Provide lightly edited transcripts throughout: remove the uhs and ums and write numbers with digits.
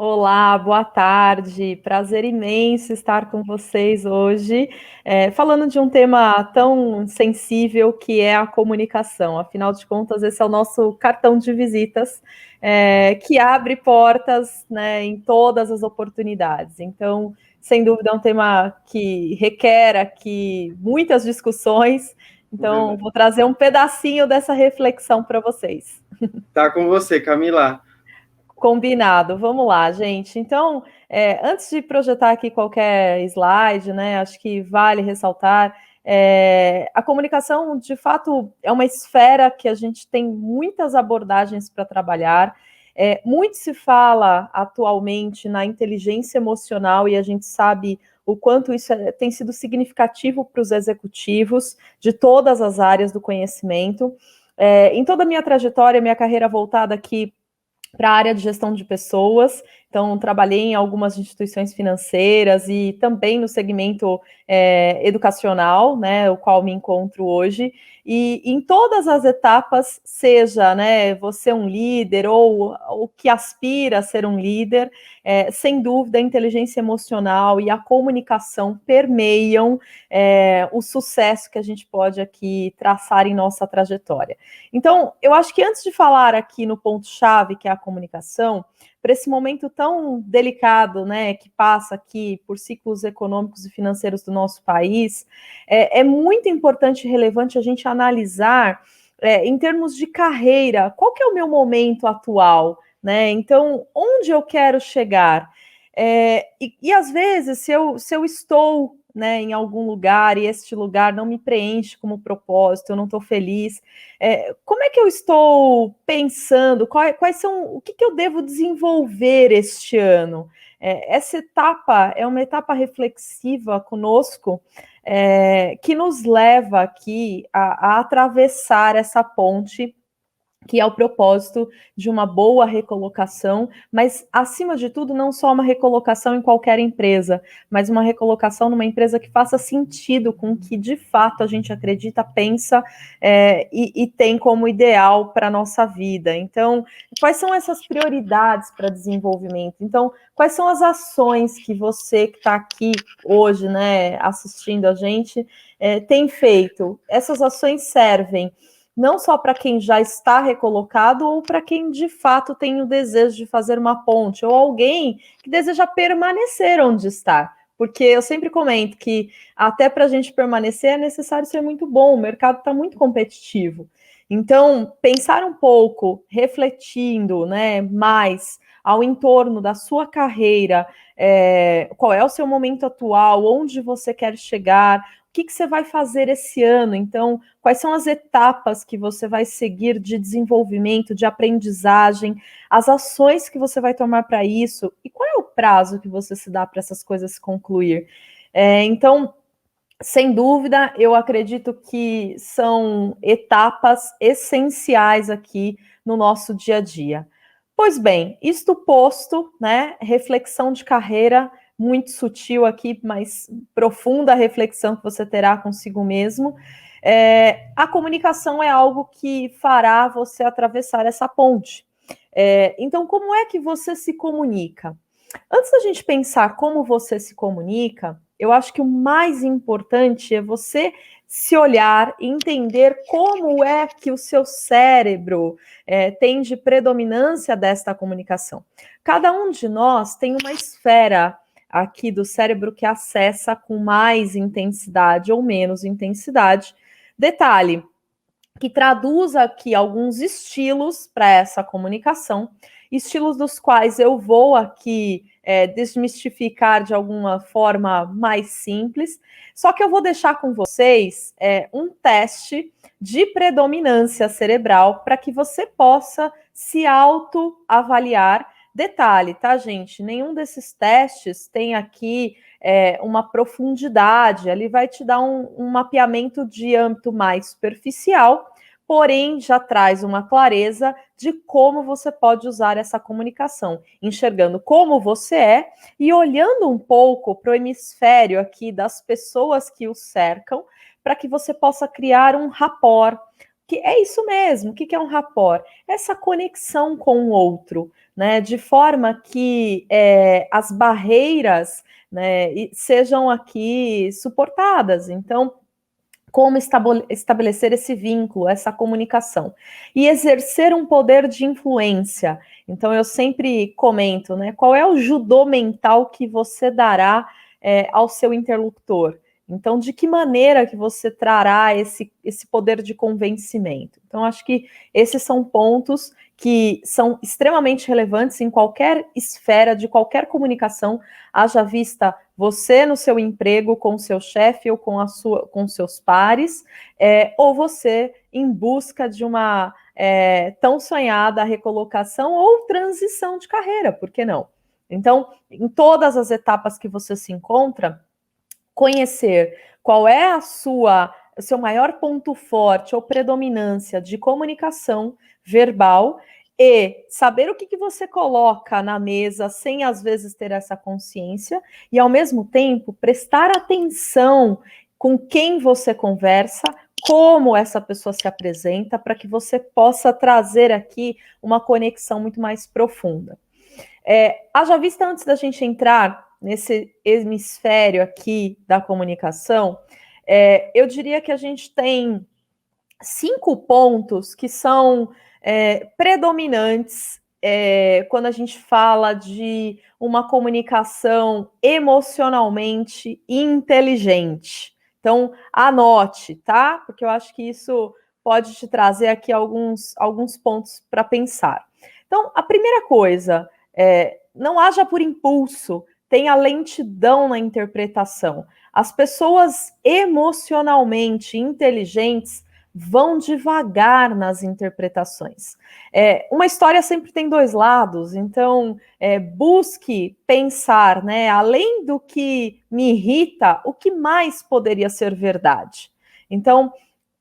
Olá, boa tarde. Prazer imenso estar com vocês hoje, falando de um tema tão sensível que é a comunicação. Afinal de contas, esse é o nosso cartão de visitas, que abre portas, né, em todas as oportunidades. Então, sem dúvida, é um tema que requer aqui muitas discussões. Então, Verdade. vou trazer um pedacinho dessa reflexão para vocês. Tá com você, Camila. Combinado, vamos lá, gente. Então, antes de projetar aqui qualquer slide, né, acho que vale ressaltar, a comunicação, de fato, é uma esfera que a gente tem muitas abordagens para trabalhar. Muito se fala atualmente na inteligência emocional e a gente sabe o quanto isso tem sido significativo para os executivos de todas as áreas do conhecimento. Em toda a minha trajetória, minha carreira voltada aqui para a área de gestão de pessoas, então trabalhei em algumas instituições financeiras e também no segmento educacional, né, o qual me encontro hoje, e em todas as etapas, seja, né, você um líder ou o que aspira a ser um líder, sem dúvida a inteligência emocional e a comunicação permeiam o sucesso que a gente pode aqui traçar em nossa trajetória. Então, eu acho que antes de falar aqui no ponto-chave, que é a comunicação, para esse momento tão delicado, né, que passa aqui por ciclos econômicos e financeiros do nosso país, é muito importante e relevante a gente analisar, em termos de carreira, qual que é o meu momento atual, né? Então, onde eu quero chegar? E às vezes, se eu estou, né, em algum lugar e este lugar não me preenche como propósito, eu não estou feliz, como é que eu estou pensando? Quais são o que eu devo desenvolver este ano? Essa etapa é uma etapa reflexiva conosco, que nos leva aqui a atravessar essa ponte que é o propósito de uma boa recolocação, mas, acima de tudo, não só uma recolocação em qualquer empresa, mas uma recolocação numa empresa que faça sentido com o que, de fato, a gente acredita, pensa e tem como ideal para a nossa vida. Então, quais são essas prioridades para desenvolvimento? Então, quais são as ações que você que está aqui hoje, né, assistindo a gente, tem feito? Essas ações servem não só para quem já está recolocado ou para quem de fato tem o desejo de fazer uma ponte, ou alguém que deseja permanecer onde está. Porque eu sempre comento que até para a gente permanecer é necessário ser muito bom, o mercado está muito competitivo. Então, pensar um pouco, refletindo, né, mais ao entorno da sua carreira, qual é o seu momento atual, onde você quer chegar, o que você vai fazer esse ano? Então, quais são as etapas que você vai seguir de desenvolvimento, de aprendizagem, as ações que você vai tomar para isso e qual é o prazo que você se dá para essas coisas concluir? Então, sem dúvida, eu acredito que são etapas essenciais aqui no nosso dia a dia. Pois bem, isto posto, né? Reflexão de carreira muito sutil aqui, mas profunda reflexão que você terá consigo mesmo. A comunicação é algo que fará você atravessar essa ponte. Então, como é que você se comunica? Antes da gente pensar como você se comunica, eu acho que o mais importante é você se olhar e entender como é que o seu cérebro tem de predominância desta comunicação. Cada um de nós tem uma esfera aqui do cérebro que acessa com mais intensidade ou menos intensidade. Detalhe, que traduz aqui alguns estilos para essa comunicação, estilos dos quais eu vou aqui desmistificar de alguma forma mais simples, só que eu vou deixar com vocês um teste de predominância cerebral para que você possa se autoavaliar. Detalhe, tá, gente? Nenhum desses testes tem aqui uma profundidade, ele vai te dar um mapeamento de âmbito mais superficial, porém já traz uma clareza de como você pode usar essa comunicação, enxergando como você é e olhando um pouco para o hemisfério aqui das pessoas que o cercam, para que você possa criar um rapport. que é isso mesmo. O que é um rapport? Essa conexão com o outro, né? De forma que as barreiras, né, sejam aqui suportadas. Então, como estabelecer esse vínculo, essa comunicação e exercer um poder de influência. Então eu sempre comento, né, qual é o judô mental que você dará ao seu interlocutor? Então, de que maneira que você trará esse poder de convencimento? Então, acho que esses são pontos que são extremamente relevantes em qualquer esfera de qualquer comunicação, haja vista você no seu emprego com o seu chefe ou com seus pares, ou você em busca de uma tão sonhada recolocação ou transição de carreira, por que não? Então, em todas as etapas que você se encontra, conhecer qual é o seu maior ponto forte ou predominância de comunicação verbal e saber o que você coloca na mesa sem às vezes ter essa consciência e ao mesmo tempo prestar atenção com quem você conversa, como essa pessoa se apresenta, para que você possa trazer aqui uma conexão muito mais profunda. Haja vista, antes da gente entrar nesse hemisfério aqui da comunicação, eu diria que a gente tem 5 pontos que são predominantes quando a gente fala de uma comunicação emocionalmente inteligente. Então, anote, tá? Porque eu acho que isso pode te trazer aqui alguns pontos para pensar. Então, a primeira coisa, não haja por impulso, tenha lentidão na interpretação. As pessoas emocionalmente inteligentes vão devagar nas interpretações. Uma história sempre tem 2 lados, então busque pensar, né, além do que me irrita, o que mais poderia ser verdade. Então,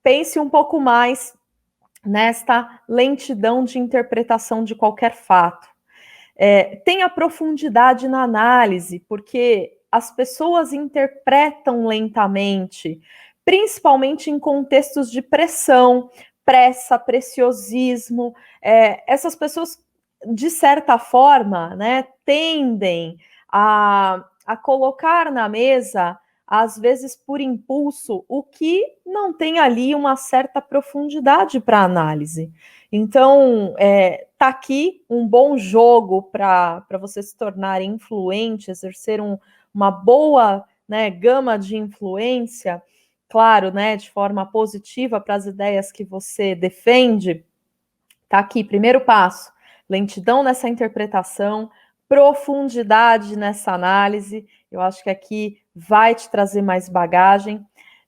pense um pouco mais nesta lentidão de interpretação de qualquer fato. Tenha profundidade na análise, porque as pessoas interpretam lentamente, principalmente em contextos de pressão, pressa, preciosismo. Essas pessoas, de certa forma, né, tendem a colocar na mesa, às vezes por impulso, o que não tem ali uma certa profundidade para análise. Então, tá aqui um bom jogo para você se tornar influente, exercer uma boa, né, gama de influência, claro, né, de forma positiva para as ideias que você defende. Tá aqui, primeiro passo, lentidão nessa interpretação, profundidade nessa análise. Eu acho que aqui vai te trazer mais bagagem.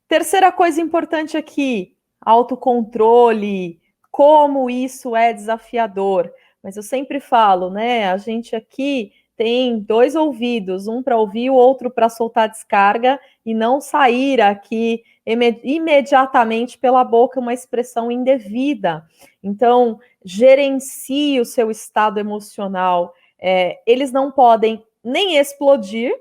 Terceira coisa importante aqui, autocontrole, como isso é desafiador. Mas eu sempre falo, né? A gente aqui tem 2 ouvidos, um para ouvir, o outro para soltar descarga e não sair aqui imediatamente pela boca uma expressão indevida. Então, gerencie o seu estado emocional. Eles não podem nem explodir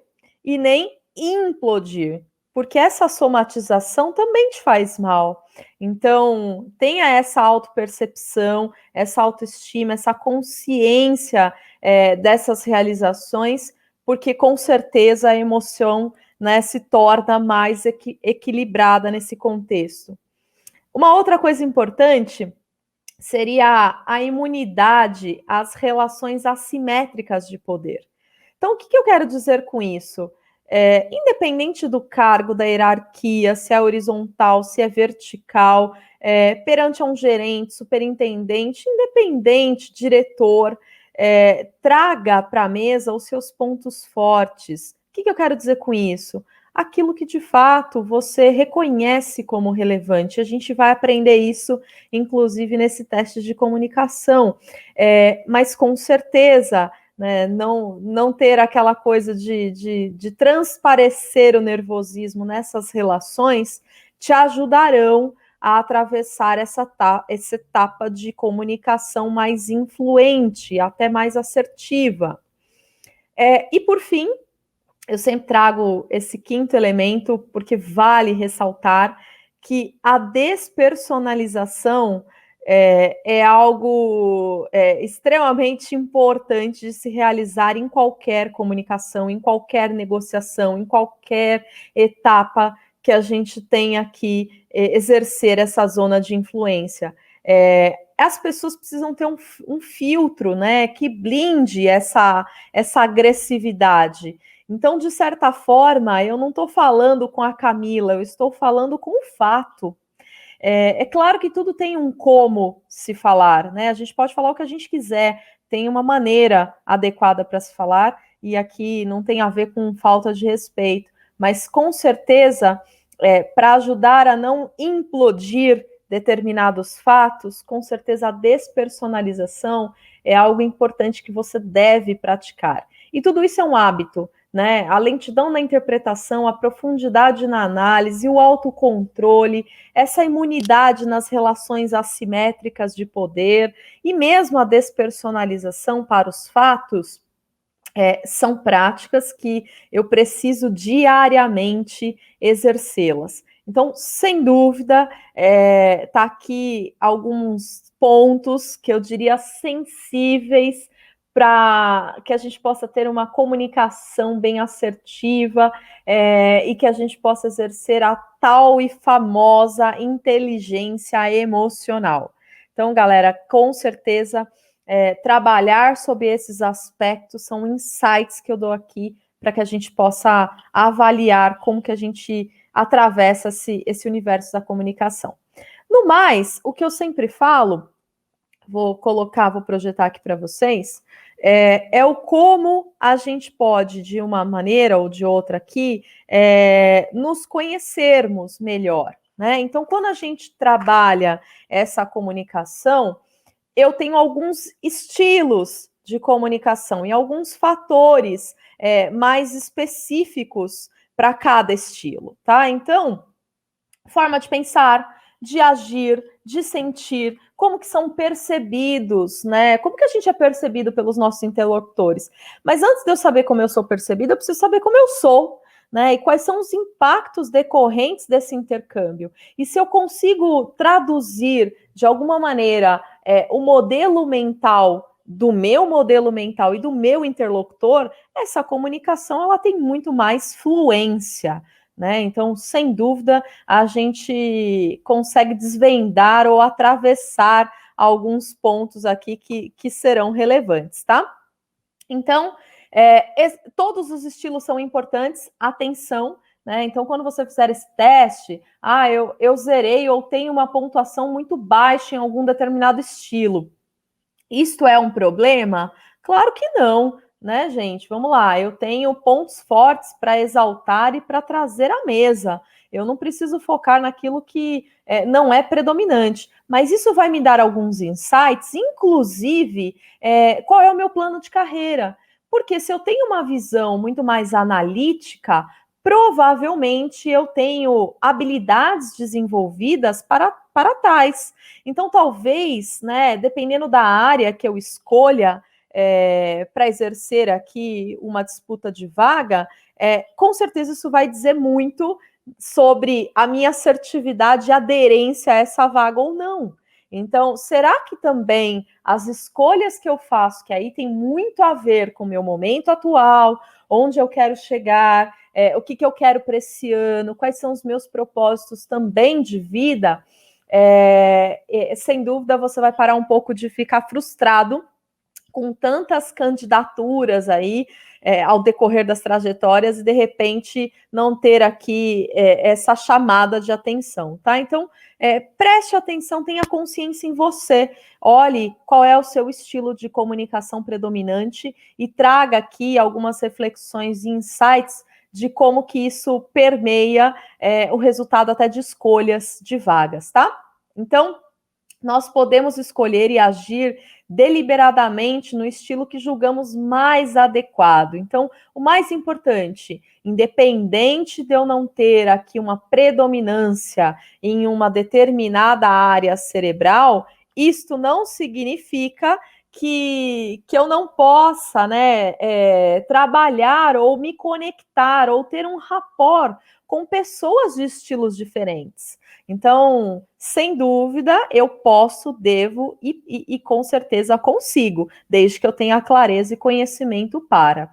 e nem implodir, porque essa somatização também te faz mal. Então, tenha essa autopercepção, essa autoestima, essa consciência dessas realizações, porque com certeza a emoção, né, se torna mais equilibrada nesse contexto. Uma outra coisa importante seria a imunidade às relações assimétricas de poder. Então, o que eu quero dizer com isso? Independente do cargo, da hierarquia, se é horizontal, se é vertical, perante um gerente, superintendente, independente, diretor, traga para a mesa os seus pontos fortes. O que eu quero dizer com isso? Aquilo que de fato você reconhece como relevante. A gente vai aprender isso, inclusive, nesse teste de comunicação. Mas com certeza, né, não ter aquela coisa de transparecer o nervosismo nessas relações te ajudarão a atravessar essa etapa de comunicação mais influente, até mais assertiva. E por fim, eu sempre trago esse 5º elemento, porque vale ressaltar que a despersonalização é algo extremamente importante de se realizar em qualquer comunicação, em qualquer negociação, em qualquer etapa que a gente tenha que exercer essa zona de influência. As pessoas precisam ter um filtro, né, que blinde essa agressividade. Então, de certa forma, eu não estou falando com a Camila, eu estou falando com o fato. É claro que tudo tem um como se falar, né? A gente pode falar o que a gente quiser, tem uma maneira adequada para se falar, e aqui não tem a ver com falta de respeito, mas com certeza, para ajudar a não implodir determinados fatos, com certeza a despersonalização é algo importante que você deve praticar. E tudo isso é um hábito, né? A lentidão na interpretação, a profundidade na análise, o autocontrole, essa imunidade nas relações assimétricas de poder e mesmo a despersonalização para os fatos são práticas que eu preciso diariamente exercê-las. Então, sem dúvida, tá aqui alguns pontos que eu diria sensíveis para que a gente possa ter uma comunicação bem assertiva e que a gente possa exercer a tal e famosa inteligência emocional. Então, galera, com certeza, trabalhar sobre esses aspectos são insights que eu dou aqui para que a gente possa avaliar como que a gente atravessa esse universo da comunicação. No mais, o que eu sempre falo, vou projetar aqui para vocês, é o como a gente pode, de uma maneira ou de outra aqui, nos conhecermos melhor, né? Então, quando a gente trabalha essa comunicação, eu tenho alguns estilos de comunicação e alguns fatores mais específicos para cada estilo, tá? Então, forma de pensar, de agir, de sentir, como que são percebidos, né? Como que a gente é percebido pelos nossos interlocutores? Mas antes de eu saber como eu sou percebida, eu preciso saber como eu sou, né? E quais são os impactos decorrentes desse intercâmbio. E se eu consigo traduzir de alguma maneira o modelo mental do meu modelo mental e do meu interlocutor, essa comunicação ela tem muito mais fluência, né? Então, sem dúvida, a gente consegue desvendar ou atravessar alguns pontos aqui que serão relevantes, tá? Então, todos os estilos são importantes, atenção, né? Então, quando você fizer esse teste, eu zerei ou tenho uma pontuação muito baixa em algum determinado estilo. Isto é um problema? Claro que não, né, gente? Vamos lá, eu tenho pontos fortes para exaltar e para trazer à mesa. Eu não preciso focar naquilo que não é predominante, mas isso vai me dar alguns insights, inclusive qual é o meu plano de carreira. Porque se eu tenho uma visão muito mais analítica, provavelmente eu tenho habilidades desenvolvidas para tais. Então, talvez, né, dependendo da área que eu escolha para exercer aqui uma disputa de vaga, com certeza isso vai dizer muito sobre a minha assertividade e aderência a essa vaga ou não. Então, será que também as escolhas que eu faço, que aí tem muito a ver com o meu momento atual, onde eu quero chegar, o que eu quero para esse ano, quais são os meus propósitos também de vida, sem dúvida você vai parar um pouco de ficar frustrado com tantas candidaturas aí ao decorrer das trajetórias e de repente não ter aqui essa chamada de atenção, tá? Então, preste atenção, tenha consciência em você, olhe qual é o seu estilo de comunicação predominante e traga aqui algumas reflexões e insights de como que isso permeia o resultado até de escolhas de vagas, tá? Então, nós podemos escolher e agir deliberadamente no estilo que julgamos mais adequado. Então, o mais importante, independente de eu não ter aqui uma predominância em uma determinada área cerebral, isto não significa que eu não possa, né, trabalhar ou me conectar ou ter um rapport com pessoas de estilos diferentes. Então, sem dúvida, eu posso, devo e com certeza consigo, desde que eu tenha clareza e conhecimento para.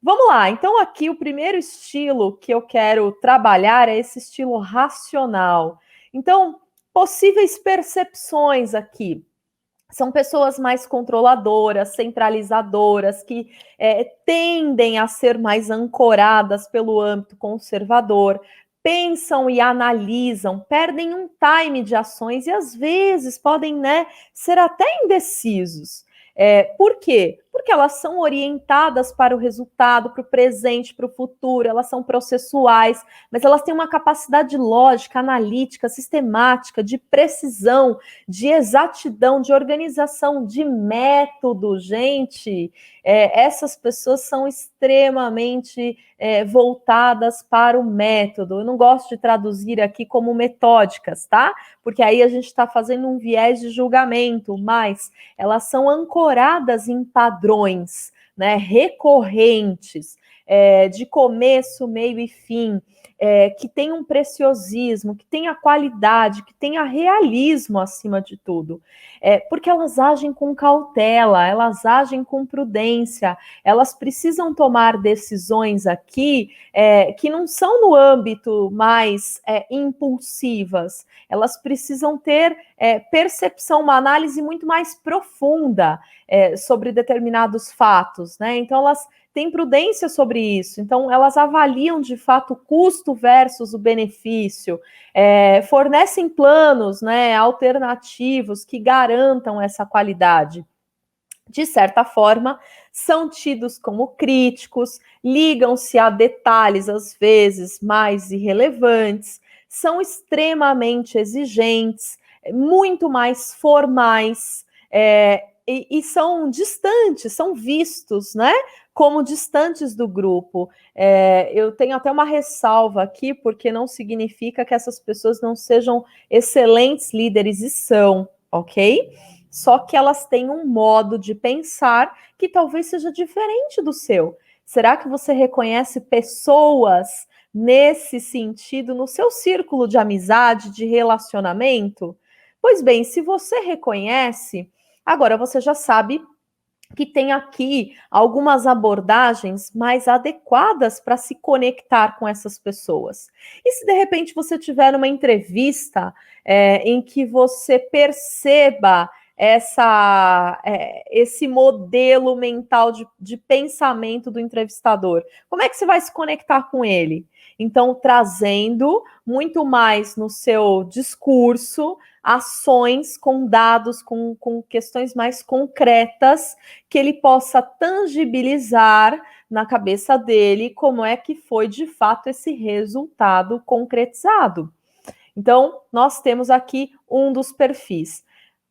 Vamos lá, então aqui o primeiro estilo que eu quero trabalhar é esse estilo racional. Então, possíveis percepções aqui. São pessoas mais controladoras, centralizadoras, que tendem a ser mais ancoradas pelo âmbito conservador, pensam e analisam, perdem um time de ações e às vezes podem, né, ser até indecisos. Por quê? Porque elas são orientadas para o resultado, para o presente, para o futuro, elas são processuais, mas elas têm uma capacidade lógica, analítica, sistemática, de precisão, de exatidão, de organização, de método, gente. Essas pessoas são extremamente voltadas para o método. Eu não gosto de traduzir aqui como metódicas, tá? Porque aí a gente está fazendo um viés de julgamento, mas elas são ancoradas em padrões, né, recorrentes, de começo, meio e fim, que tem um preciosismo, que tem a qualidade, que tem a realismo acima de tudo. Porque elas agem com cautela, elas agem com prudência, elas precisam tomar decisões aqui que não são no âmbito mais impulsivas, elas precisam ter percepção, uma análise muito mais profunda sobre determinados fatos, né? Então elas têm prudência sobre isso, então elas avaliam de fato o custo versus o benefício, fornecem planos, né, alternativos que garantam essa qualidade. De certa forma, são tidos como críticos, ligam-se a detalhes às vezes mais irrelevantes, são extremamente exigentes, muito mais formais, e são distantes, são vistos, né, como distantes do grupo. Eu tenho até uma ressalva aqui, porque não significa que essas pessoas não sejam excelentes líderes, e são, ok? Só que elas têm um modo de pensar que talvez seja diferente do seu. Será que você reconhece pessoas nesse sentido no seu círculo de amizade, de relacionamento? Pois bem, se você reconhece, agora você já sabe que tem aqui algumas abordagens mais adequadas para se conectar com essas pessoas. E se de repente você tiver uma entrevista em que você perceba esse modelo mental de pensamento do entrevistador, como é que você vai se conectar com ele? Então, trazendo muito mais no seu discurso ações com dados, com questões mais concretas, que ele possa tangibilizar na cabeça dele como é que foi de fato esse resultado concretizado. Então, nós temos aqui um dos perfis.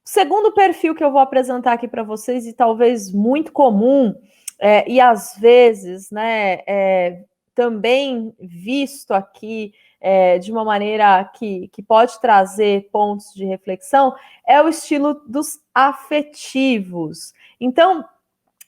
O segundo perfil que eu vou apresentar aqui para vocês, e talvez muito comum, e às vezes, né, também visto aqui de uma maneira que pode trazer pontos de reflexão, é o estilo dos afetivos. Então,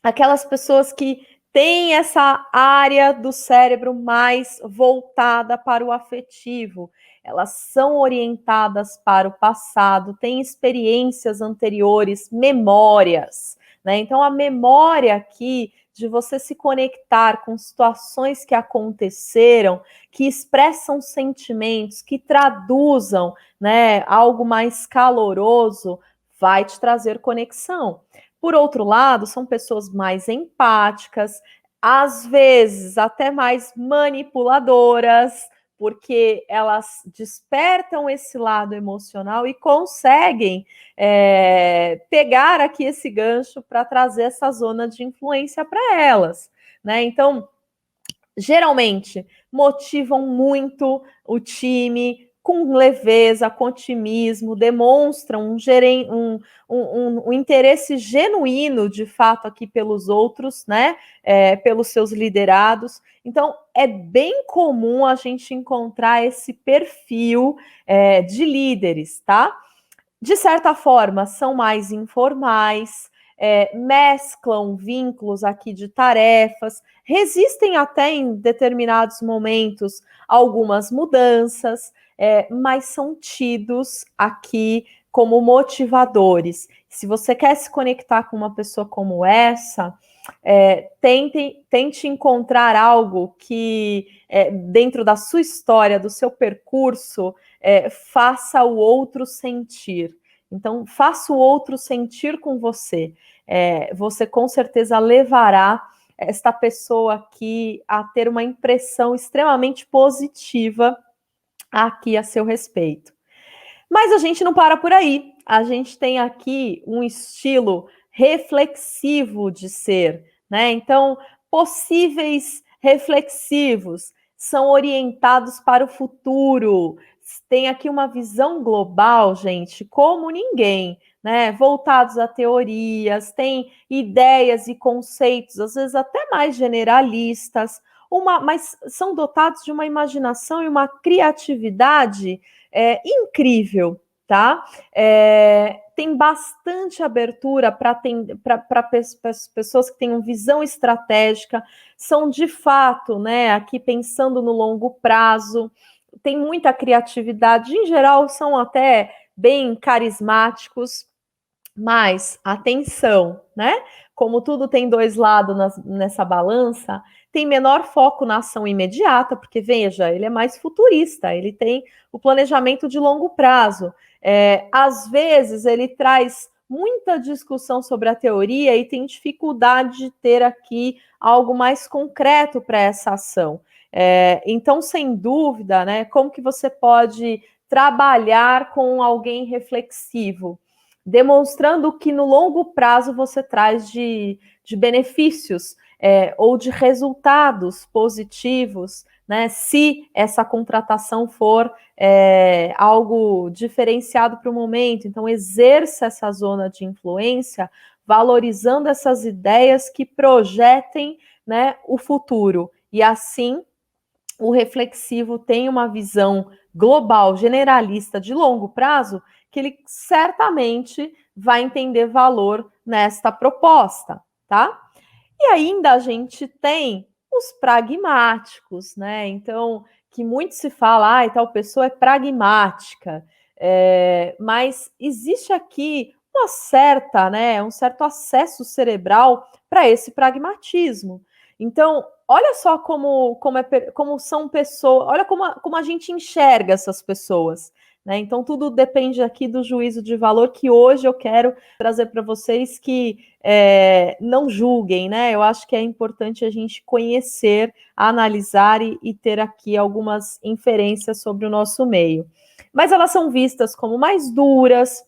aquelas pessoas que têm essa área do cérebro mais voltada para o afetivo, elas são orientadas para o passado, têm experiências anteriores, memórias, né? Então, a memória aqui de você se conectar com situações que aconteceram, que expressam sentimentos, que traduzam, né, algo mais caloroso, vai te trazer conexão. Por outro lado, são pessoas mais empáticas, às vezes até mais manipuladoras, porque elas despertam esse lado emocional e conseguem pegar aqui esse gancho para trazer essa zona de influência para elas, né? Então, geralmente, motivam muito o time com leveza, com otimismo, demonstram um interesse genuíno, de fato, aqui pelos outros, né? Pelos seus liderados. Então, é bem comum a gente encontrar esse perfil de líderes, tá? De certa forma, são mais informais, mesclam vínculos aqui de tarefas, resistem até em determinados momentos algumas mudanças, mas são tidos aqui como motivadores. Se você quer se conectar com uma pessoa como essa, tente encontrar algo que, dentro da sua história, do seu percurso, faça o outro sentir. Então, faça o outro sentir com você. Você com certeza levará esta pessoa aqui a ter uma impressão extremamente positiva aqui a seu respeito. Mas a gente não para por aí. A gente tem aqui um estilo reflexivo de ser, né? Então, possíveis reflexivos são orientados para o futuro. Tem aqui uma visão global, gente, como ninguém, né? Voltados a teorias, tem ideias e conceitos, às vezes até mais generalistas, mas são dotados de uma imaginação e uma criatividade incrível, tá? Tem bastante abertura para pessoas que tenham visão estratégica, são de fato, né, aqui pensando no longo prazo, tem muita criatividade, em geral são até bem carismáticos, mas atenção, né? Como tudo tem dois lados nessa balança, tem menor foco na ação imediata, porque veja, ele é mais futurista, ele tem o planejamento de longo prazo. Às vezes ele traz muita discussão sobre a teoria e tem dificuldade de ter aqui algo mais concreto para essa ação. Então, sem dúvida, né, como que você pode trabalhar com alguém reflexivo? Demonstrando que no longo prazo você traz de benefícios ou de resultados positivos, né? Se essa contratação for algo diferenciado para o momento. Então, exerça essa zona de influência, valorizando essas ideias que projetem, né, o futuro. E assim, o reflexivo tem uma visão global, generalista, de longo prazo, que ele certamente vai entender valor nesta proposta, tá? E ainda a gente tem os pragmáticos, né? Então, que muito se fala, tal pessoa é pragmática, mas existe aqui uma certa, né, um certo acesso cerebral para esse pragmatismo. Então, olha só como são pessoas, olha como a gente enxerga essas pessoas. Né? Então, tudo depende aqui do juízo de valor que hoje eu quero trazer para vocês que não julguem, né? Eu acho que é importante a gente conhecer, analisar e ter aqui algumas inferências sobre o nosso meio. Mas elas são vistas como mais duras,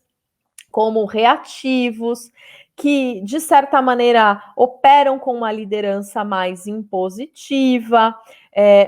como reativos, que, de certa maneira, operam com uma liderança mais impositiva,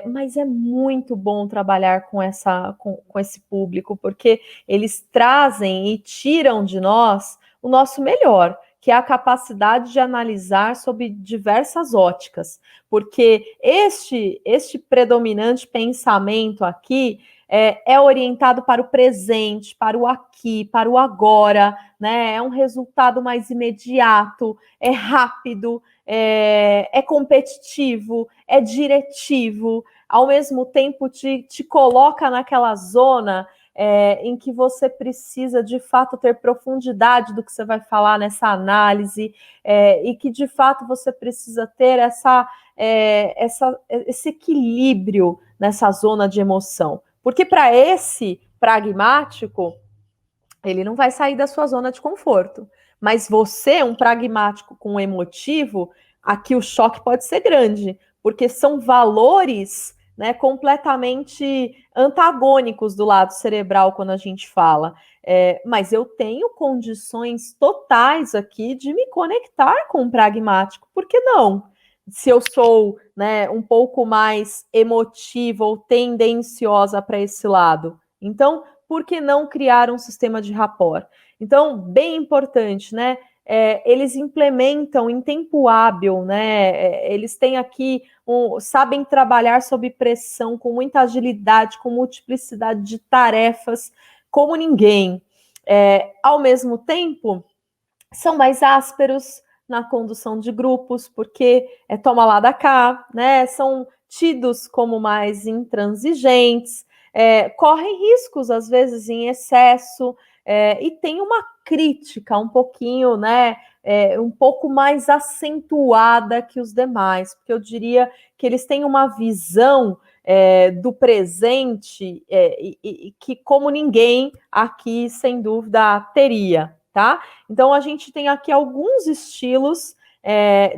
mas é muito bom trabalhar com esse público, porque eles trazem e tiram de nós o nosso melhor, que é a capacidade de analisar sob diversas óticas, porque este predominante pensamento aqui é orientado para o presente, para o aqui, para o agora, né? É um resultado mais imediato, é rápido, é competitivo, é diretivo, ao mesmo tempo te coloca naquela zona em que você precisa de fato ter profundidade do que você vai falar nessa análise, e que de fato você precisa ter esse equilíbrio nessa zona de emoção. Porque para esse pragmático, ele não vai sair da sua zona de conforto. Mas você, um pragmático com um emotivo, aqui o choque pode ser grande, porque são valores, né, completamente antagônicos do lado cerebral quando a gente fala. Mas eu tenho condições totais aqui de me conectar com um pragmático, por que não? Se eu sou, né, um pouco mais emotiva ou tendenciosa para esse lado. Então, por que não criar um sistema de rapport? Então, bem importante, né? Eles implementam em tempo hábil, né? Eles têm aqui, sabem trabalhar sob pressão, com muita agilidade, com multiplicidade de tarefas, como ninguém. Ao mesmo tempo, são mais ásperos na condução de grupos, porque toma lá da cá, né? São tidos como mais intransigentes, correm riscos, às vezes, em excesso, e tem uma crítica um pouquinho, né? Um pouco mais acentuada que os demais, porque eu diria que eles têm uma visão do presente que como ninguém aqui, sem dúvida, teria, tá? Então, a gente tem aqui alguns estilos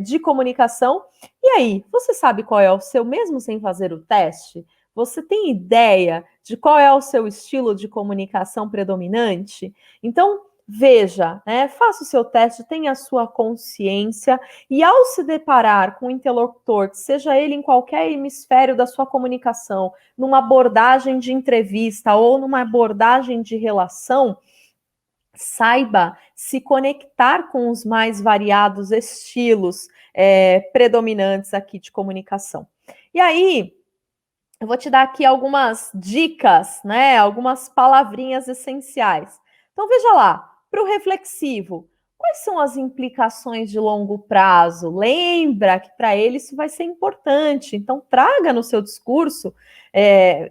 de comunicação. E aí, você sabe qual é o seu, mesmo sem fazer o teste? Você tem ideia de qual é o seu estilo de comunicação predominante? Então, veja, né? Faça o seu teste, tenha a sua consciência e ao se deparar com um interlocutor, seja ele em qualquer hemisfério da sua comunicação, numa abordagem de entrevista ou numa abordagem de relação, saiba se conectar com os mais variados estilos predominantes aqui de comunicação. E aí, eu vou te dar aqui algumas dicas, né? Algumas palavrinhas essenciais. Então, veja lá, para o reflexivo, quais são as implicações de longo prazo? Lembra que para ele isso vai ser importante. Então, traga no seu discurso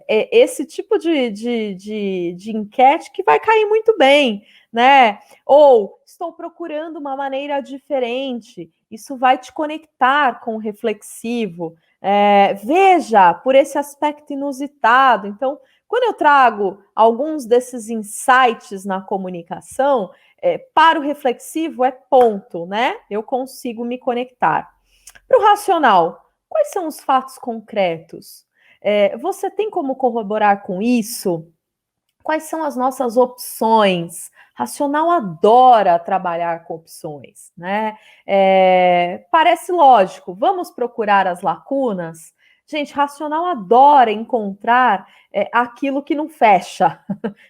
esse tipo de enquete que vai cair muito bem, né? Ou estou procurando uma maneira diferente. Isso vai te conectar com o reflexivo. Veja por esse aspecto inusitado. Então, quando eu trago alguns desses insights na comunicação, para o reflexivo é ponto, né? Eu consigo me conectar. Para o racional, quais são os fatos concretos? Você tem como corroborar com isso? Quais são as nossas opções? Racional adora trabalhar com opções, né? Parece lógico, vamos procurar as lacunas? Gente, racional adora encontrar aquilo que não fecha,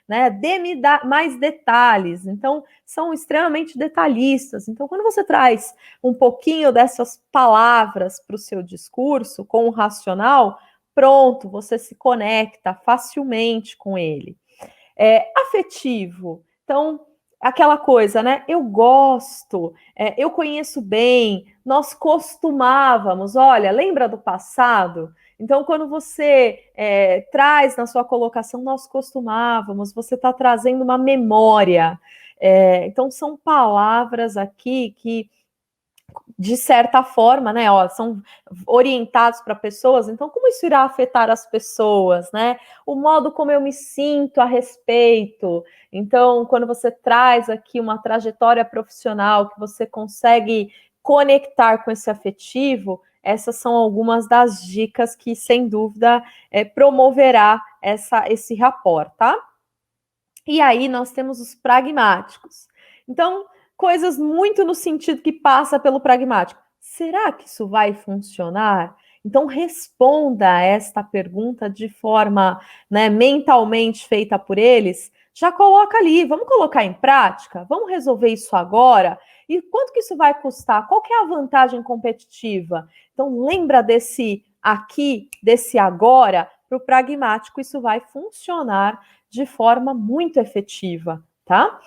né? Dê-me mais detalhes. Então, são extremamente detalhistas. Então, quando você traz um pouquinho dessas palavras para o seu discurso com o racional, pronto, você se conecta facilmente com ele. Afetivo. Então, aquela coisa, né? Eu gosto, eu conheço bem, nós costumávamos. Olha, lembra do passado? Então, quando você traz na sua colocação, nós costumávamos, você está trazendo uma memória. Então, são palavras aqui que de certa forma, né, são orientados para pessoas, então como isso irá afetar as pessoas, né? O modo como eu me sinto a respeito. Então, quando você traz aqui uma trajetória profissional que você consegue conectar com esse afetivo, essas são algumas das dicas que, sem dúvida, promoverá esse rapport, tá? E aí nós temos os pragmáticos. Então, coisas muito no sentido que passa pelo pragmático. Será que isso vai funcionar? Então, responda a esta pergunta de forma, né, mentalmente feita por eles. Já coloca ali, vamos colocar em prática? Vamos resolver isso agora? E quanto que isso vai custar? Qual que é a vantagem competitiva? Então, lembra desse aqui, desse agora, para o pragmático, isso vai funcionar de forma muito efetiva, tá?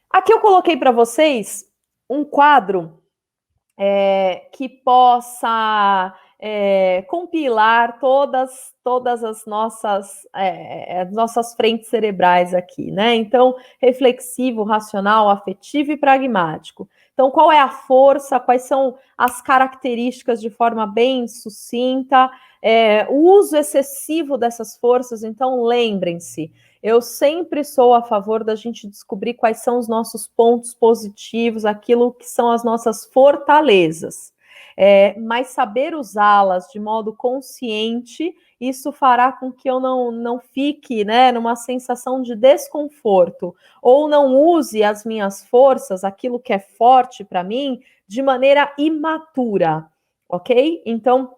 Aqui eu coloquei para vocês um quadro que possa compilar todas as nossas frentes cerebrais aqui, né? Então, reflexivo, racional, afetivo e pragmático. Então, qual é a força? Quais são as características de forma bem sucinta? O uso excessivo dessas forças. Então, lembrem-se, eu sempre sou a favor da gente descobrir quais são os nossos pontos positivos, aquilo que são as nossas fortalezas. Mas saber usá-las de modo consciente, isso fará com que eu não fique, né, numa sensação de desconforto, ou não use as minhas forças, aquilo que é forte para mim, de maneira imatura, ok? Então,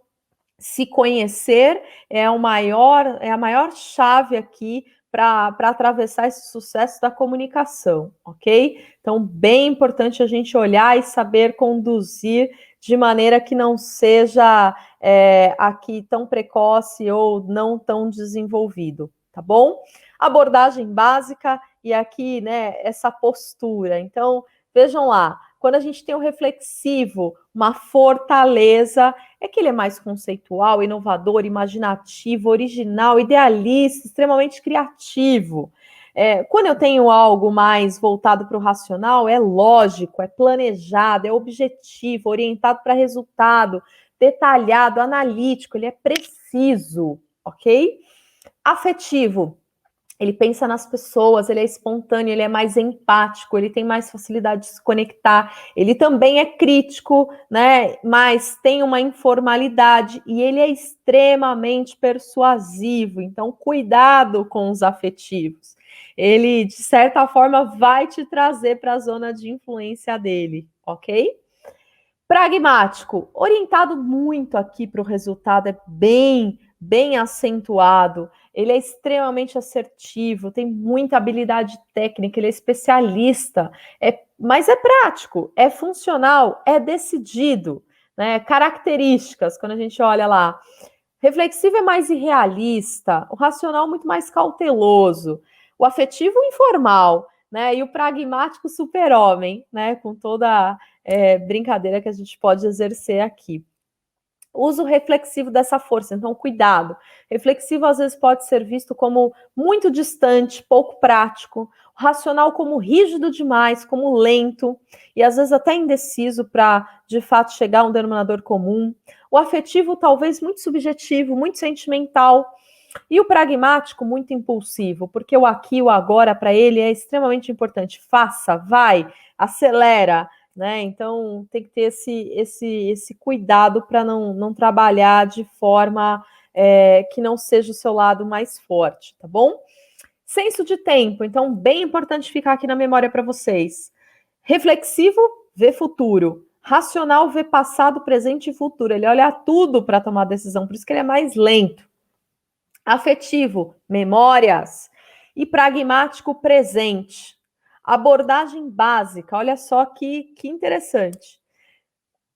se conhecer é a maior chave aqui para atravessar esse sucesso da comunicação, ok? Então, bem importante a gente olhar e saber conduzir de maneira que não seja aqui tão precoce ou não tão desenvolvido, tá bom? Abordagem básica e aqui, né, essa postura. Então, vejam lá, Quando a gente tem o reflexivo, uma fortaleza, é que ele é mais conceitual, inovador, imaginativo, original, idealista, extremamente criativo. Quando eu tenho algo mais voltado para o racional, é lógico, é planejado, é objetivo, orientado para resultado, detalhado, analítico, ele é preciso, ok? Afetivo, ele pensa nas pessoas, ele é espontâneo, ele é mais empático, ele tem mais facilidade de se conectar, ele também é crítico, né? Mas tem uma informalidade e ele é extremamente persuasivo. Então, cuidado com os afetivos. Ele, de certa forma, vai te trazer para a zona de influência dele, ok? Pragmático, orientado muito aqui para o resultado, é bem acentuado, ele é extremamente assertivo, tem muita habilidade técnica, ele é especialista, mas é prático, é funcional, é decidido, né? Características, quando a gente olha lá, reflexivo é mais irrealista, o racional muito mais cauteloso, o afetivo informal, né? E o pragmático super-homem, né? Com toda brincadeira que a gente pode exercer aqui. Uso reflexivo dessa força, então cuidado. Reflexivo às vezes pode ser visto como muito distante, pouco prático, o racional como rígido demais, como lento e às vezes até indeciso para de fato chegar a um denominador comum. O afetivo talvez muito subjetivo, muito sentimental. E o pragmático muito impulsivo, porque o aqui e o agora para ele é extremamente importante. Faça, vai, acelera, né? Então tem que ter esse cuidado para não trabalhar de forma que não seja o seu lado mais forte, tá bom? Senso de tempo, então bem importante ficar aqui na memória para vocês. Reflexivo, vê futuro. Racional, vê passado, presente e futuro. Ele olha tudo para tomar decisão, por isso que ele é mais lento. Afetivo, memórias. E pragmático, presente. Abordagem básica, olha só que interessante.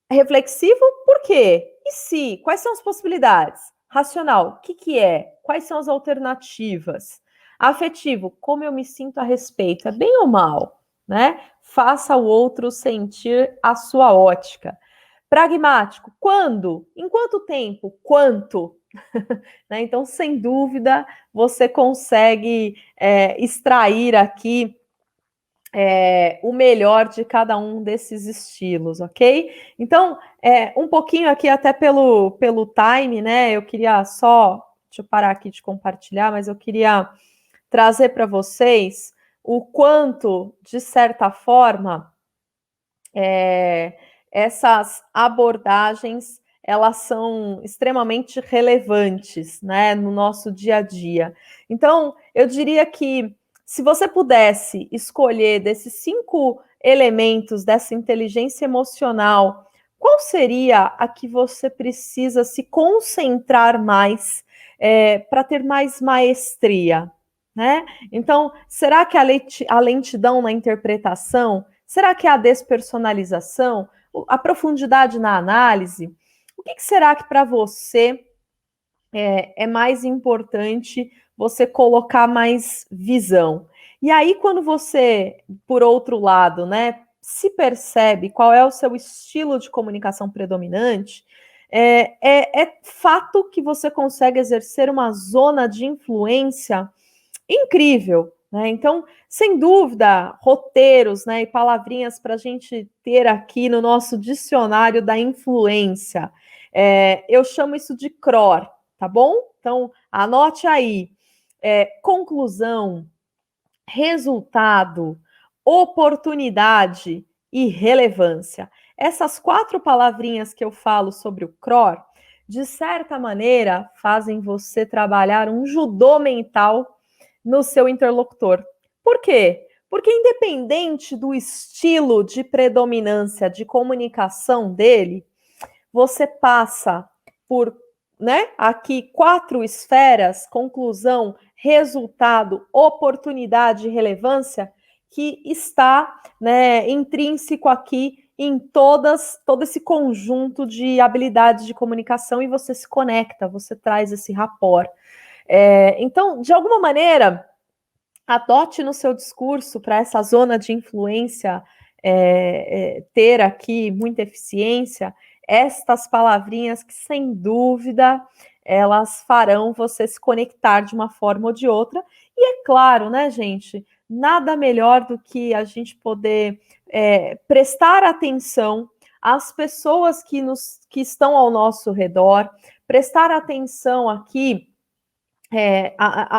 Reflexivo, por quê? E se? Quais são as possibilidades? Racional, o que é? Quais são as alternativas? Afetivo, como eu me sinto a respeito? É bem ou mal? Né? Faça o outro sentir a sua ótica. Pragmático, quando? Em quanto tempo? Quanto? Né? Então, sem dúvida, você consegue extrair aqui o melhor de cada um desses estilos, ok? Então, um pouquinho aqui até pelo time, né? Eu queria só, deixa eu parar aqui de compartilhar, mas eu queria trazer para vocês o quanto, de certa forma, essas abordagens elas são extremamente relevantes, né, no nosso dia a dia. Então, eu diria que se você pudesse escolher desses 5 elementos dessa inteligência emocional, qual seria a que você precisa se concentrar mais para ter mais maestria, né? Então, será que a lentidão na interpretação? Será que é a despersonalização? A profundidade na análise? O que será que para você é mais importante você colocar mais visão? E aí, quando você, por outro lado, né, se percebe qual é o seu estilo de comunicação predominante, é fato que você consegue exercer uma zona de influência incrível, né? Então, sem dúvida, roteiros, né, e palavrinhas para a gente ter aqui no nosso dicionário da influência. Eu chamo isso de CROR, tá bom? Então, anote aí. Conclusão, resultado, oportunidade e relevância. Essas 4 palavrinhas que eu falo sobre o CROR, de certa maneira, fazem você trabalhar um judô mental no seu interlocutor. Por quê? Porque independente do estilo de predominância de comunicação dele, você passa por, né, aqui 4 esferas: conclusão, resultado, oportunidade e relevância, que está, né, intrínseco aqui em todo esse conjunto de habilidades de comunicação, e você se conecta, você traz esse rapport. Então, de alguma maneira, adote no seu discurso para essa zona de influência ter aqui muita eficiência, estas palavrinhas que, sem dúvida, elas farão você se conectar de uma forma ou de outra. E é claro, né, gente, nada melhor do que a gente poder prestar atenção às pessoas que estão ao nosso redor, prestar atenção aqui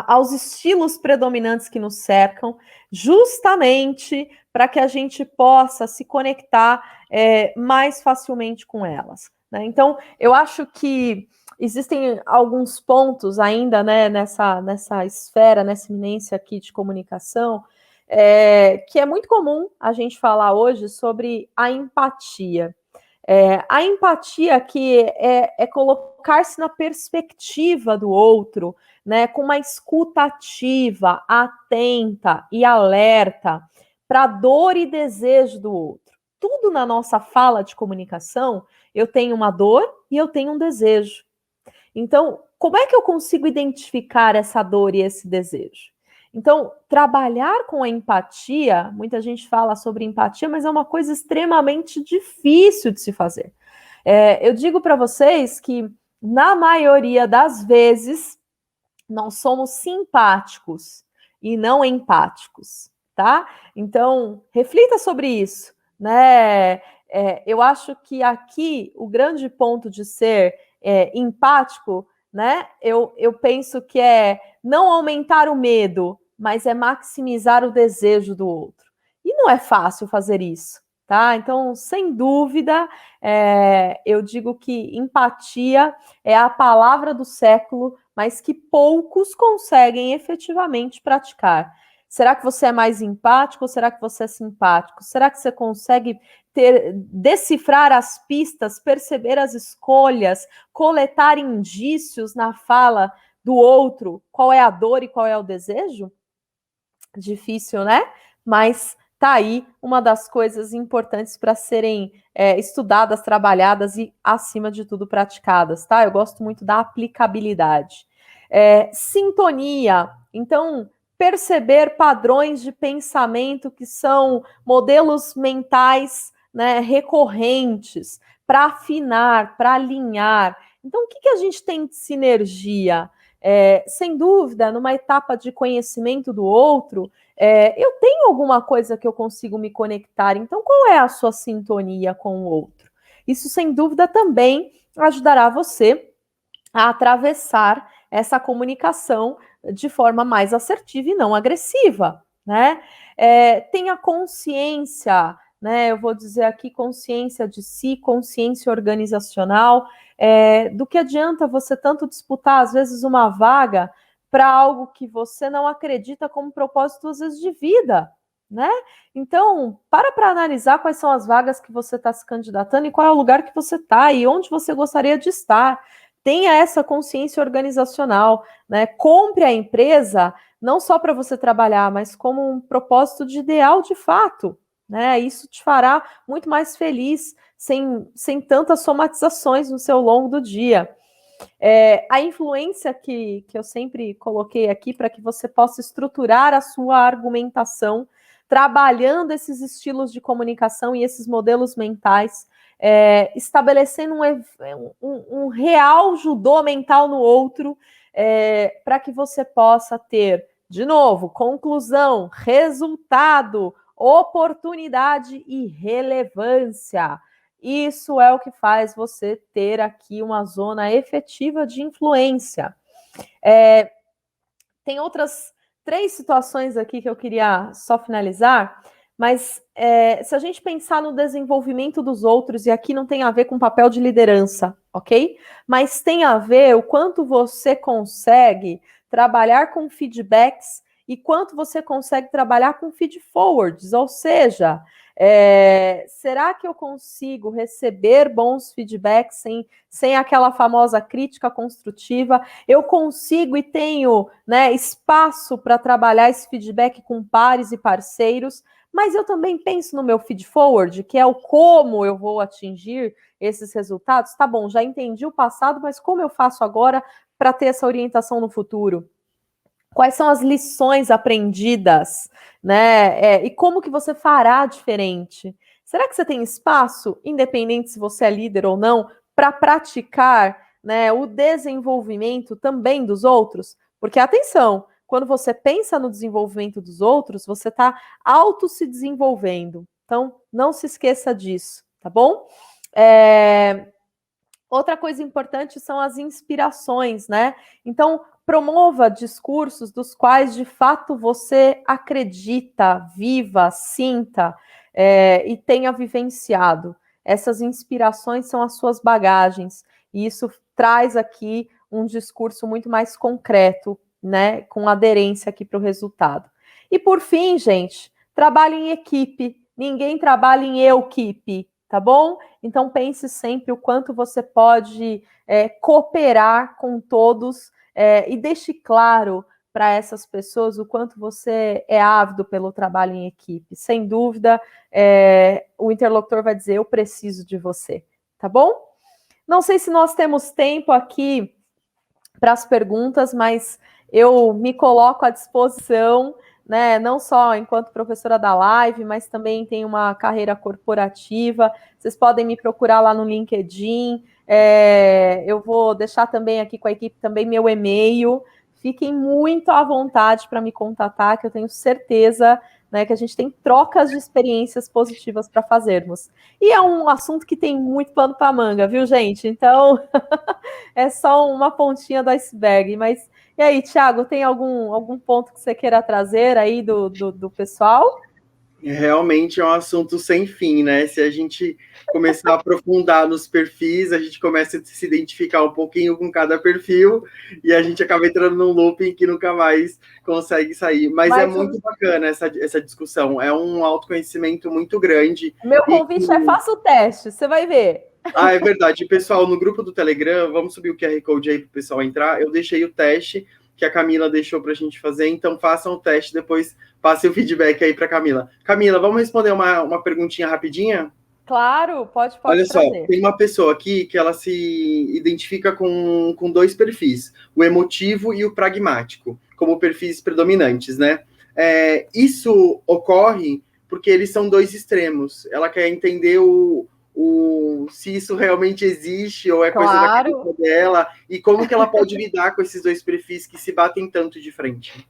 aos estilos predominantes que nos cercam, justamente para que a gente possa se conectar mais facilmente com elas, né? Então, eu acho que existem alguns pontos ainda, né, nessa esfera, nessa iminência aqui de comunicação, que é muito comum a gente falar hoje sobre a empatia. A empatia aqui é colocar-se na perspectiva do outro, né, com uma escuta ativa, atenta e alerta para a dor e desejo do outro. Tudo na nossa fala de comunicação, eu tenho uma dor e eu tenho um desejo. Então, como é que eu consigo identificar essa dor e esse desejo? Então, trabalhar com a empatia, muita gente fala sobre empatia, mas é uma coisa extremamente difícil de se fazer. Eu digo para vocês que, na maioria das vezes, nós somos simpáticos e não empáticos, tá? Então, reflita sobre isso, né? Eu acho que aqui o grande ponto de ser empático, né? Eu penso que é não aumentar o medo, mas é maximizar o desejo do outro. E não é fácil fazer isso, tá? Então, sem dúvida, eu digo que empatia é a palavra do século, mas que poucos conseguem efetivamente praticar. Será que você é mais empático ou será que você é simpático? Será que você consegue decifrar as pistas, perceber as escolhas, coletar indícios na fala do outro? Qual é a dor e qual é o desejo? Difícil, né? Mas tá aí uma das coisas importantes para serem estudadas, trabalhadas e, acima de tudo, praticadas, tá? Eu gosto muito da aplicabilidade. Sintonia. Então, perceber padrões de pensamento que são modelos mentais, né, recorrentes, para afinar, para alinhar. Então, o que a gente tem de sinergia? Sem dúvida, numa etapa de conhecimento do outro, eu tenho alguma coisa que eu consigo me conectar. Então, qual é a sua sintonia com o outro? Isso, sem dúvida, também ajudará você a atravessar essa comunicação de forma mais assertiva e não agressiva, né? Tenha consciência, né? Eu vou dizer aqui consciência de si, consciência organizacional. Do que adianta você tanto disputar, às vezes, uma vaga para algo que você não acredita como propósito, às vezes, de vida, né? Então, para analisar quais são as vagas que você está se candidatando e qual é o lugar que você está e onde você gostaria de estar. Tenha essa consciência organizacional, né? Compre a empresa não só para você trabalhar, mas como um propósito de ideal de fato, né? Isso te fará muito mais feliz, sem tantas somatizações no seu longo do dia. A influência que eu sempre coloquei aqui para que você possa estruturar a sua argumentação, trabalhando esses estilos de comunicação e esses modelos mentais, estabelecendo um real judô mental no outro, para que você possa ter, de novo, conclusão, resultado, oportunidade e relevância. Isso é o que faz você ter aqui uma zona efetiva de influência. Tem outras 3 situações aqui que eu queria só finalizar, mas se a gente pensar no desenvolvimento dos outros, e aqui não tem a ver com papel de liderança, ok? Mas tem a ver o quanto você consegue trabalhar com feedbacks e quanto você consegue trabalhar com feed-forwards, ou seja, será que eu consigo receber bons feedbacks sem aquela famosa crítica construtiva? Eu consigo e tenho, né, espaço para trabalhar esse feedback com pares e parceiros, mas eu também penso no meu feed-forward, que é o como eu vou atingir esses resultados. Tá bom, já entendi o passado, mas como eu faço agora para ter essa orientação no futuro? Quais são as lições aprendidas, né? E como que você fará diferente? Será que você tem espaço, independente se você é líder ou não, para praticar, né, o desenvolvimento também dos outros? Porque atenção, quando você pensa no desenvolvimento dos outros, você está auto se desenvolvendo. Então, não se esqueça disso, tá bom? Outra coisa importante são as inspirações, né? Então, promova discursos dos quais de fato você acredita, viva, sinta e tenha vivenciado. Essas inspirações são as suas bagagens, e isso traz aqui um discurso muito mais concreto, né? Com aderência aqui para o resultado. E por fim, gente, trabalhe em equipe. Ninguém trabalha em eu-equipe, tá bom? Então pense sempre o quanto você pode cooperar com todos e deixe claro para essas pessoas o quanto você é ávido pelo trabalho em equipe. Sem dúvida, o interlocutor vai dizer, eu preciso de você, tá bom? Não sei se nós temos tempo aqui para as perguntas, mas eu me coloco à disposição, né, não só enquanto professora da live, mas também tenho uma carreira corporativa. Vocês podem me procurar lá no LinkedIn. Eu vou deixar também aqui com a equipe também meu e-mail. Fiquem muito à vontade para me contatar, que eu tenho certeza, né, que a gente tem trocas de experiências positivas para fazermos. E é um assunto que tem muito pano para manga, viu, gente? Então, é só uma pontinha do iceberg. Mas e aí, Thiago, tem algum ponto que você queira trazer aí do pessoal? Realmente é um assunto sem fim, né? Se a gente começar a aprofundar nos perfis, a gente começa a se identificar um pouquinho com cada perfil e a gente acaba entrando num looping que nunca mais consegue sair. Mas é muito bacana essa discussão, é um autoconhecimento muito grande. Meu convite é faça o teste, você vai ver. Ah, é verdade. Pessoal, no grupo do Telegram, vamos subir o QR Code aí para o pessoal entrar. Eu deixei o teste que a Camila deixou para a gente fazer, então façam o teste, depois passem o feedback aí para a Camila. Camila, vamos responder uma perguntinha rapidinha? Claro, pode Olha trazer. só, tem uma pessoa aqui que ela se identifica com dois perfis, o emotivo e o pragmático, como perfis predominantes, né? Isso ocorre porque eles são dois extremos. Ela quer entender se isso realmente existe ou é coisa da cabeça dela e como que ela pode lidar com esses dois perfis que se batem tanto de frente.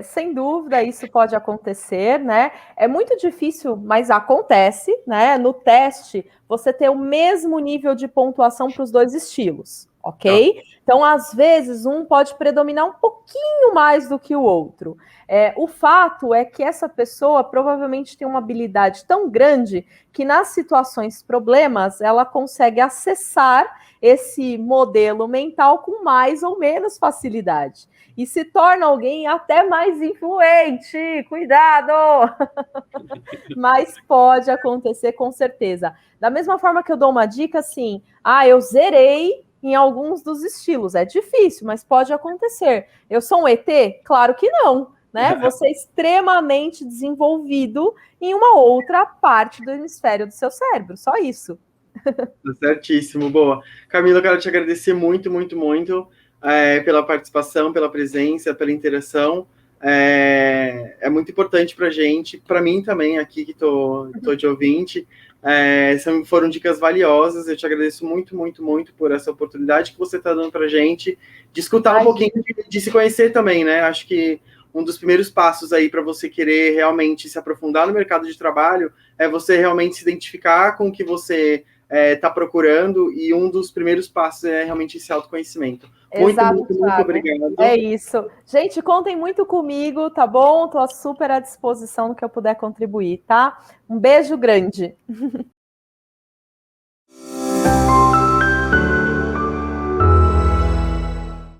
Sem dúvida, isso pode acontecer, né? É muito difícil, mas acontece, né? No teste, você ter o mesmo nível de pontuação para os dois estilos, ok? Tá. Então, às vezes, um pode predominar um pouquinho mais do que o outro. O fato é que essa pessoa provavelmente tem uma habilidade tão grande que nas situações problemas ela consegue acessar esse modelo mental com mais ou menos facilidade. E se torna alguém até mais influente. Cuidado! Mas pode acontecer com certeza. Da mesma forma que eu dou uma dica assim, eu zerei em alguns dos estilos. É difícil, mas pode acontecer. Eu sou um ET? Claro que não. Né? Você é extremamente desenvolvido em uma outra parte do hemisfério do seu cérebro. Só isso. Certíssimo, boa. Camila, eu quero te agradecer muito, muito, muito pela participação, pela presença, pela interação. É muito importante para a gente, para mim também, aqui que estou de ouvinte. Foram dicas valiosas. Eu te agradeço muito, muito, muito por essa oportunidade que você está dando para a gente, de escutar um pouquinho, de se conhecer também, né? Acho que um dos primeiros passos aí para você querer realmente se aprofundar no mercado de trabalho é você realmente se identificar com o que você está procurando, e um dos primeiros passos é realmente esse autoconhecimento. Exato, muito, muito, muito obrigado. É isso. Gente, contem muito comigo, tá bom? Estou super à disposição no que eu puder contribuir, tá? Um beijo grande.